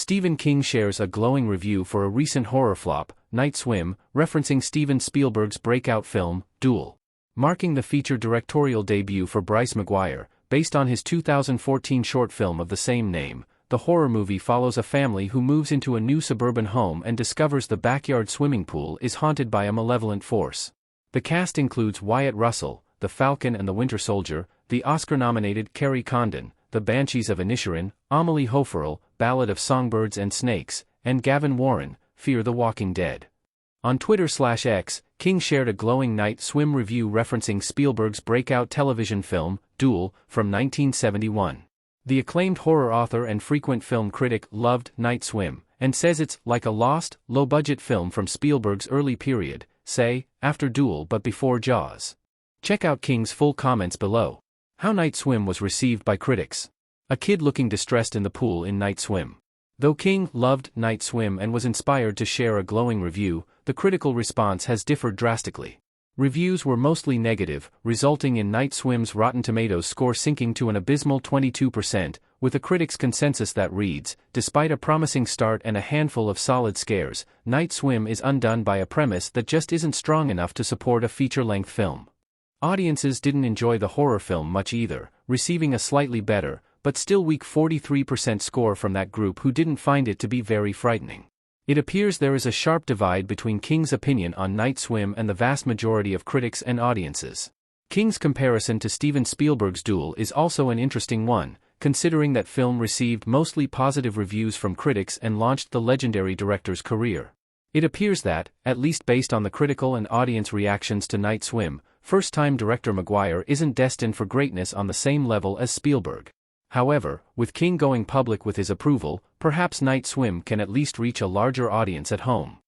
Stephen King shares a glowing review for a recent horror flop, Night Swim, referencing Steven Spielberg's breakout film, Duel. Marking the feature directorial debut for Bryce Maguire, based on his 2014 short film of the same name, the horror movie follows a family who moves into a new suburban home and discovers the backyard swimming pool is haunted by a malevolent force. The cast includes Wyatt Russell, the Falcon and the Winter Soldier, the Oscar-nominated Kerry Condon, the Banshees of Inisherin, Amelie Hoferel, Ballad of Songbirds and Snakes, and Gavin Warren, Fear the Walking Dead. On Twitter/X, King shared a glowing Night Swim review referencing Spielberg's breakout television film, Duel, from 1971. The acclaimed horror author and frequent film critic loved Night Swim, and says it's like a lost, low-budget film from Spielberg's early period, say, after Duel but before Jaws. Check out King's full comments below. How Night Swim was received by critics. A kid looking distressed in the pool in Night Swim. Though King loved Night Swim and was inspired to share a glowing review, the critical response has differed drastically. Reviews were mostly negative, resulting in Night Swim's Rotten Tomatoes score sinking to an abysmal 22%, with a critics' consensus that reads, "Despite a promising start and a handful of solid scares, Night Swim is undone by a premise that just isn't strong enough to support a feature-length film." Audiences didn't enjoy the horror film much either, receiving a slightly better, but still weak 43% score from that group who didn't find it to be very frightening. It appears there is a sharp divide between King's opinion on Night Swim and the vast majority of critics and audiences. King's comparison to Steven Spielberg's Duel is also an interesting one, considering that film received mostly positive reviews from critics and launched the legendary director's career. It appears that, at least based on the critical and audience reactions to Night Swim, first-time director Maguire isn't destined for greatness on the same level as Spielberg. However, with King going public with his approval, perhaps Night Swim can at least reach a larger audience at home.